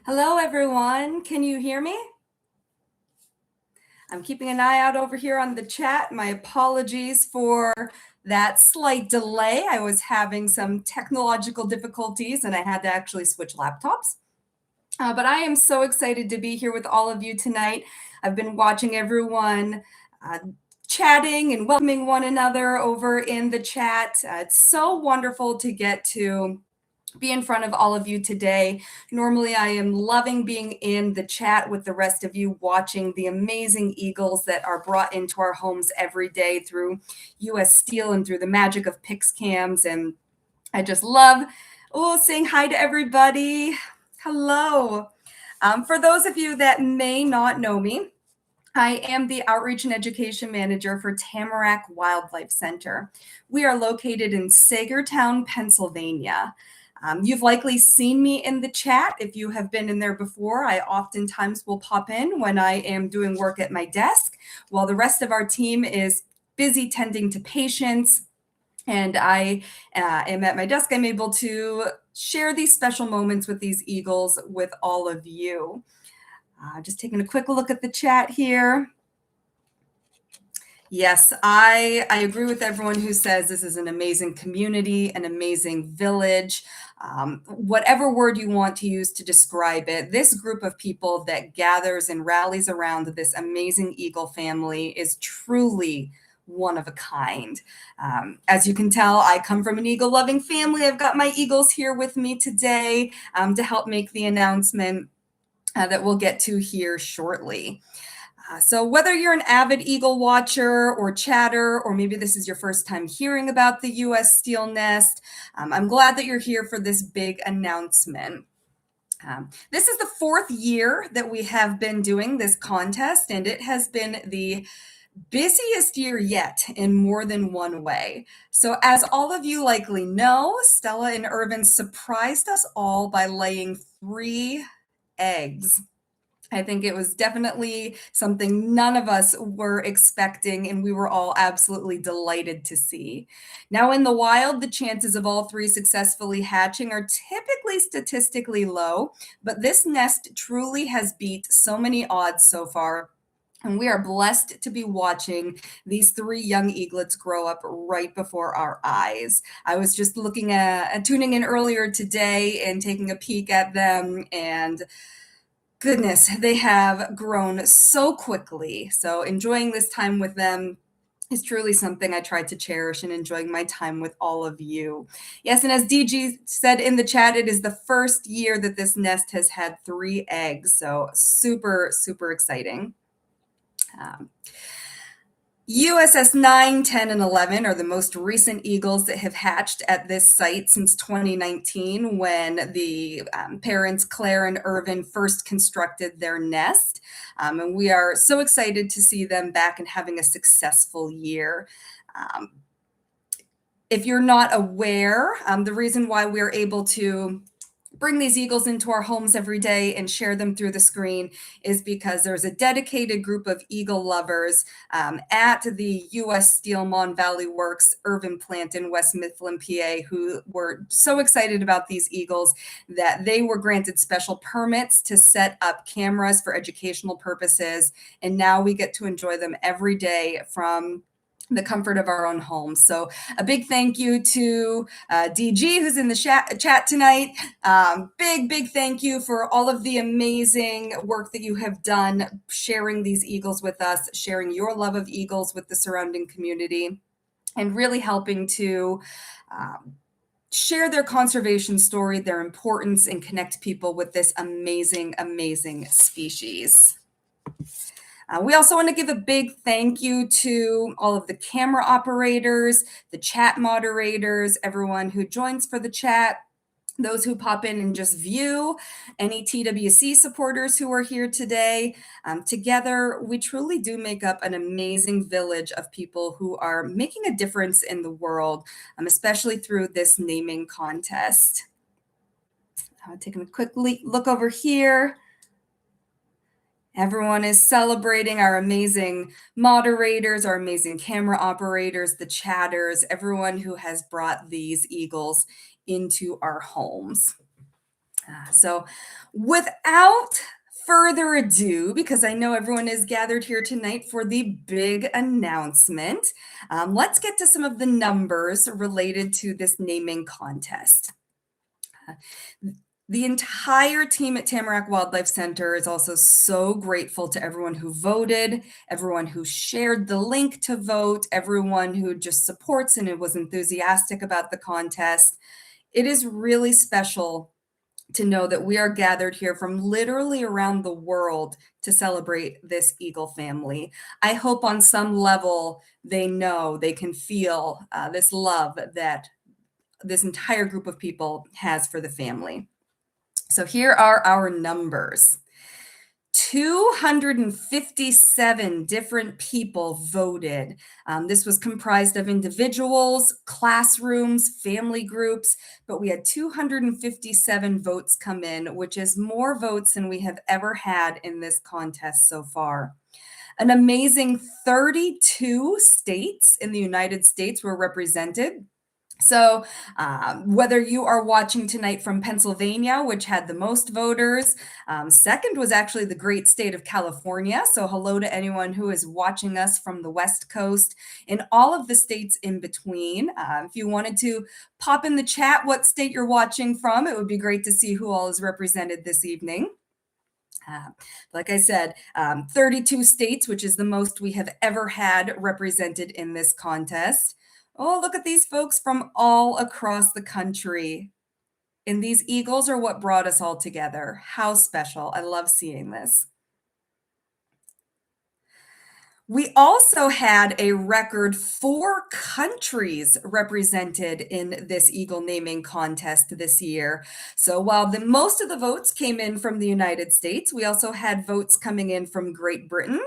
Hello, everyone. Can you hear me? I'm keeping an eye out over here on the chat. My apologies for that slight delay. I was having some technological difficulties and I had to actually switch laptops. But I am so excited to be here with all of you tonight. I've been watching everyone uh, chatting and welcoming one another over in the chat. It's so wonderful to get to be in front of all of you today. Normally, I am loving being in the chat with the rest of you, watching the amazing eagles that are brought into our homes every day through US Steel and through the magic of Pix Cams. And I just love, saying hi to everybody. Hello. For those of you that may not know me, I am the Outreach and Education Manager for Tamarack Wildlife Center. We are located in Sagertown, Pennsylvania. You've likely seen me in the chat. If you have been in there before, I oftentimes will pop in when I am doing work at my desk while the rest of our team is busy tending to patients. And I am at my desk. I'm able to share these special moments with these eagles with all of you. Just taking a quick look at the chat here. Yes, I agree with everyone who says this is an amazing community, an amazing village, whatever word you want to use to describe it. This group of people that gathers and rallies around this amazing eagle family is truly one of a kind. As you can tell, I come from an eagle-loving family. I've got my eagles here with me today to help make the announcement that we'll get to here shortly. So whether you're an avid eagle watcher or chatter, or maybe this is your first time hearing about the US Steel Nest, I'm glad that you're here for this big announcement. This is the fourth year that we have been doing this contest, and it has been the busiest year yet in more than one way. So as all of you likely know, Stella and Irvin surprised us all by laying 3 eggs. I think it was definitely something none of us were expecting, and we were all absolutely delighted to see. Now, in the wild, the chances of all 3 successfully hatching are typically statistically low, but this nest truly has beat so many odds so far. And we are blessed to be watching these 3 young eaglets grow up right before our eyes. I was just looking at tuning in earlier today and taking a peek at them, and goodness, they have grown so quickly. So enjoying this time with them is truly something I try to cherish, and enjoying my time with all of you. Yes, and as DG said in the chat, it is the first year that this nest has had 3 eggs. So super, super exciting. USS 9, 10, and 11 are the most recent eagles that have hatched at this site since 2019, when the parents Claire and Irvin first constructed their nest. And we are so excited to see them back and having a successful year. If you're not aware, the reason why we're able to bring these eagles into our homes every day and share them through the screen is because there's a dedicated group of eagle lovers at the US Steel Mon Valley Works Irvin Plant in West Mifflin, PA, who were so excited about these eagles that they were granted special permits to set up cameras for educational purposes. And now we get to enjoy them every day from the comfort of our own homes. So a big thank you to DG, who's in the chat tonight. Big thank you for all of the amazing work that you have done sharing these eagles with us, sharing your love of eagles with the surrounding community, and really helping to share their conservation story, their importance, and connect people with this amazing, amazing species. We also want to give a big thank you to all of the camera operators, the chat moderators, everyone who joins for the chat, those who pop in and just view, any TWC supporters who are here today. Together, we truly do make up an amazing village of people who are making a difference in the world, especially through this naming contest. Taking a quick look over here. Everyone is celebrating our amazing moderators, our amazing camera operators, the chatters, everyone who has brought these eagles into our homes. So, without further ado, because I know everyone is gathered here tonight for the big announcement, let's get to some of the numbers related to this naming contest. The entire team at Tamarack Wildlife Center is also so grateful to everyone who voted, everyone who shared the link to vote, everyone who just supports and was enthusiastic about the contest. It is really special to know that we are gathered here from literally around the world to celebrate this eagle family. I hope on some level they know, they can feel this love that this entire group of people has for the family. So here are our numbers. 257 different people voted. This was comprised of individuals, classrooms, family groups, but we had 257 votes come in, which is more votes than we have ever had in this contest so far. An amazing 32 states in the United States were represented. So, whether you are watching tonight from Pennsylvania, which had the most voters, second was actually the great state of California. So, hello to anyone who is watching us from the West Coast and all of the states in between. If you wanted to pop in the chat what state you're watching from, it would be great to see who all is represented this evening. Like I said, 32 states, which is the most we have ever had represented in this contest. Oh, look at these folks from all across the country. And these eagles are what brought us all together. How special. I love seeing this. We also had a record 4 countries represented in this eagle naming contest this year. So while most of the votes came in from the United States, we also had votes coming in from Great Britain,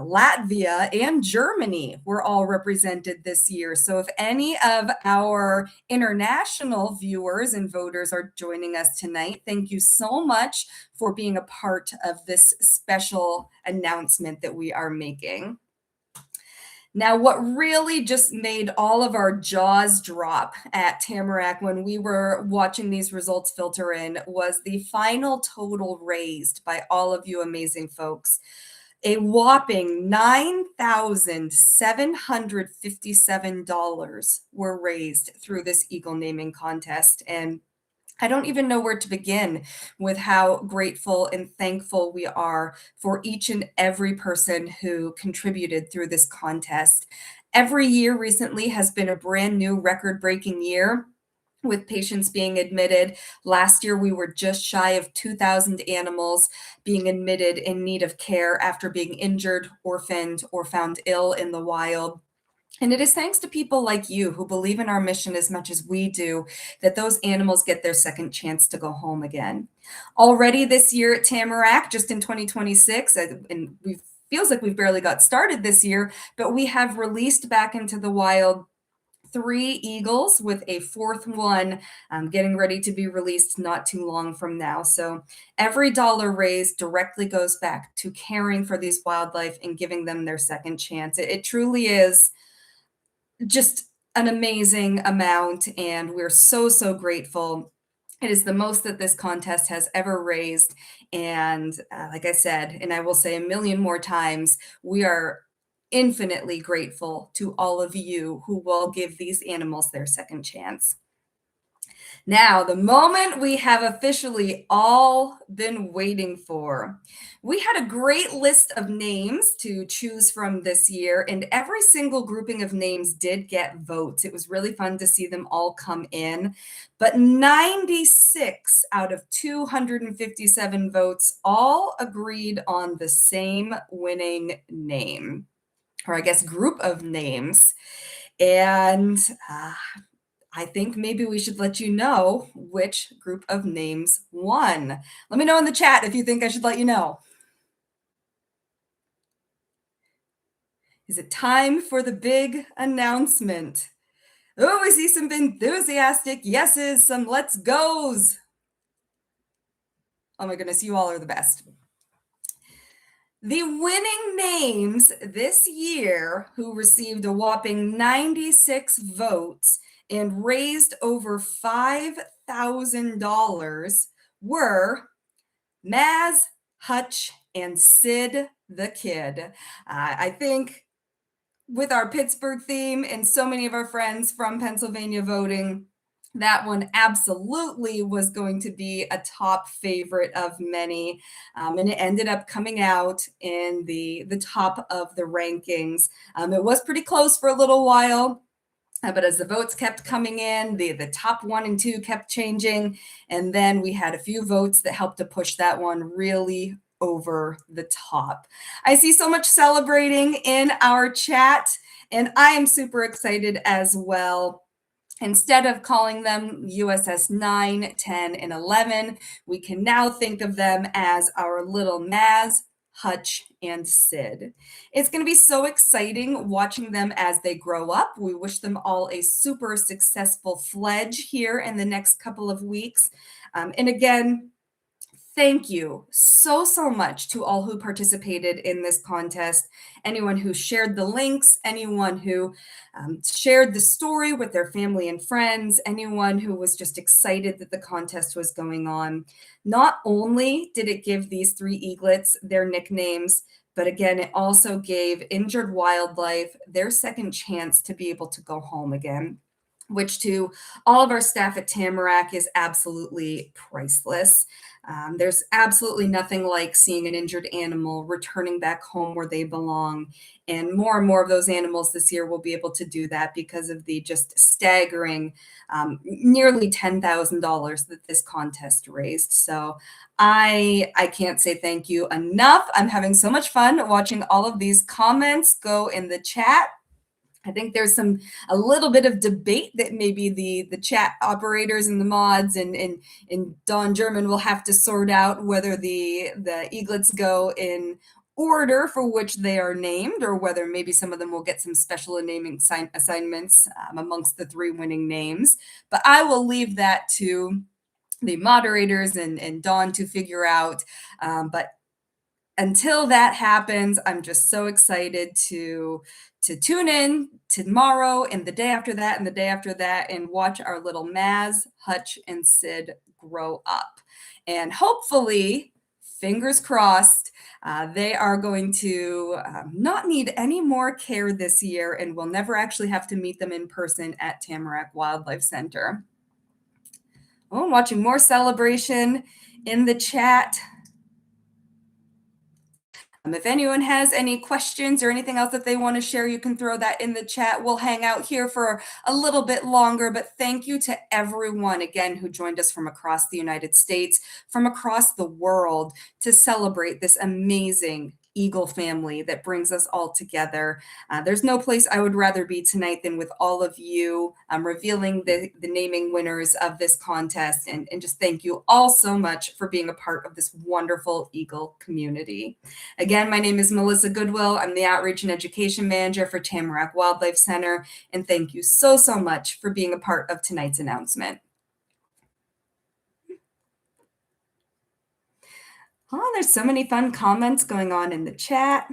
Latvia, and Germany were all represented this year. So if any of our international viewers and voters are joining us tonight, thank you so much for being a part of this special announcement that we are making. Now, what really just made all of our jaws drop at Tamarack when we were watching these results filter in was the final total raised by all of you amazing folks. A whopping $9,757 were raised through this eagle naming contest. And I don't even know where to begin with how grateful and thankful we are for each and every person who contributed through this contest. Every year recently has been a brand new record-breaking year with patients being admitted. Last year, we were just shy of 2,000 animals being admitted in need of care after being injured, orphaned, or found ill in the wild. And it is thanks to people like you who believe in our mission as much as we do that those animals get their second chance to go home again. Already this year at Tamarack, just in 2026, and we feels like we've barely got started this year, but we have released back into the wild 3 eagles with a 4th one getting ready to be released not too long from now. So every dollar raised directly goes back to caring for these wildlife and giving them their second chance. It truly is just an amazing amount, and we're so, so grateful. It is the most that this contest has ever raised. And like I said, and I will say a million more times, we are infinitely grateful to all of you who will give these animals their second chance. Now, the moment we have officially all been waiting for. We had a great list of names to choose from this year, and every single grouping of names did get votes. It was really fun to see them all come in. But 96 out of 257 votes all agreed on the same winning name, or I guess group of names. And I think maybe we should let you know which group of names won. Let me know in the chat if you think I should let you know. Is it time for the big announcement? Oh, I see some enthusiastic yeses, some let's goes. Oh my goodness, you all are the best. The winning names this year, who received a whopping 96 votes and raised over $5,000, were Maz, Hutch, and Sid the Kid. I think with our Pittsburgh theme and so many of our friends from Pennsylvania voting, that one absolutely was going to be a top favorite of many. And it ended up coming out in the top of the rankings. It was pretty close for a little while. But as the votes kept coming in, the top 1 and 2 kept changing. And then we had a few votes that helped to push that one really over the top. I see so much celebrating in our chat, and I am super excited as well. Instead of calling them USS 9, 10, and 11, we can now think of them as our little Maz, Hutch, and Sid. It's going to be so exciting watching them as they grow up. We wish them all a super successful fledge here in the next couple of weeks. And again, thank you so much to all who participated in this contest. Anyone who shared the links, anyone who shared the story with their family and friends, anyone who was just excited that the contest was going on. Not only did it give these 3 eaglets their nicknames, but again, it also gave injured wildlife their second chance to be able to go home again, which to all of our staff at Tamarack is absolutely priceless. There's absolutely nothing like seeing an injured animal returning back home where they belong. And more of those animals this year will be able to do that because of the just staggering nearly $10,000 that this contest raised. So I can't say thank you enough. I'm having so much fun watching all of these comments go in the chat. I think there's a little bit of debate that maybe the chat operators and the mods and Don German will have to sort out whether the eaglets go in order for which they are named, or whether maybe some of them will get some special naming assignments amongst the 3 winning names. But I will leave that to the moderators and Don to figure out. But until that happens, I'm just so excited to tune in tomorrow and the day after that and the day after that and watch our little Maz, Hutch, and Sid grow up. And hopefully, fingers crossed, they are going to not need any more care this year, and we'll never actually have to meet them in person at Tamarack Wildlife Center. Oh, I'm watching more celebration in the chat. If anyone has any questions or anything else that they want to share, you can throw that in the chat. We'll hang out here for a little bit longer, but thank you to everyone again who joined us from across the United States, from across the world to celebrate this amazing Eagle family that brings us all together. There's no place I would rather be tonight than with all of you, revealing the naming winners of this contest, and just thank you all so much for being a part of this wonderful Eagle community. Again, my name is Melissa Goodwill. I'm the Outreach and Education Manager for Tamarack Wildlife Center, and thank you so much for being a part of tonight's announcement. Oh, there's so many fun comments going on in the chat.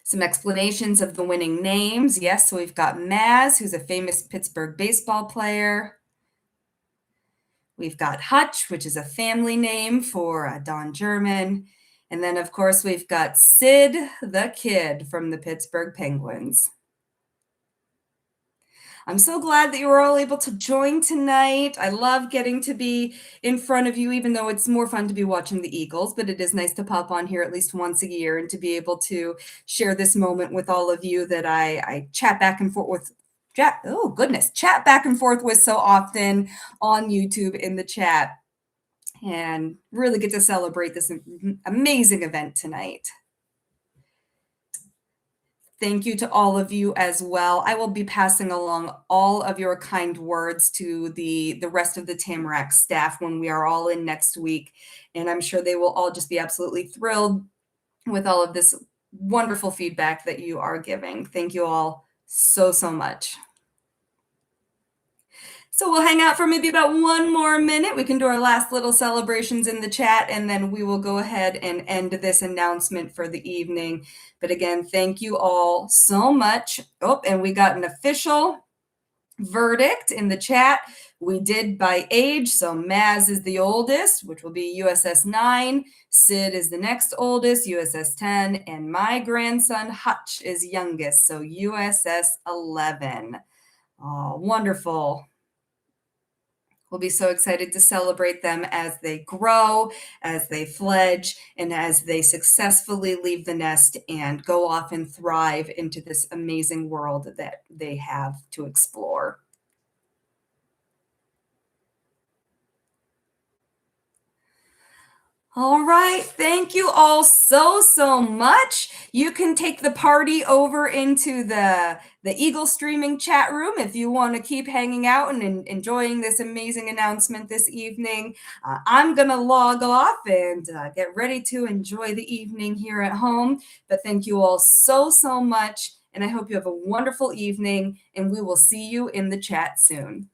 Some explanations of the winning names. Yes, so we've got Maz, who's a famous Pittsburgh baseball player. We've got Hutch, which is a family name for Don German. And then, of course, we've got Sid the Kid from the Pittsburgh Penguins. I'm so glad that you were all able to join tonight. I love getting to be in front of you, even though it's more fun to be watching the Eagles, but it is nice to pop on here at least once a year and to be able to share this moment with all of you that I chat back and forth with. Chat back and forth with so often on YouTube in the chat, and really get to celebrate this amazing event tonight. Thank you to all of you as well. I will be passing along all of your kind words to the rest of the Tamarack staff when we are all in next week. And I'm sure they will all just be absolutely thrilled with all of this wonderful feedback that you are giving. Thank you all so much. So we'll hang out for maybe about 1 more minute. We can do our last little celebrations in the chat, and then we will go ahead and end this announcement for the evening. But again, thank you all so much. Oh, and we got an official Verdict in the chat. We did by age. So Maz is the oldest, which will be USS 9. Sid is the next oldest, USS 10. And my grandson Hutch is youngest, so USS 11. Oh, wonderful. We'll be so excited to celebrate them as they grow, as they fledge, and as they successfully leave the nest and go off and thrive into this amazing world that they have to explore. All right. Thank you all so much. You can take the party over into the Eagle streaming chat room if you want to keep hanging out and enjoying this amazing announcement this evening. I'm going to log off and get ready to enjoy the evening here at home. But thank you all so much. And I hope you have a wonderful evening, and we will see you in the chat soon.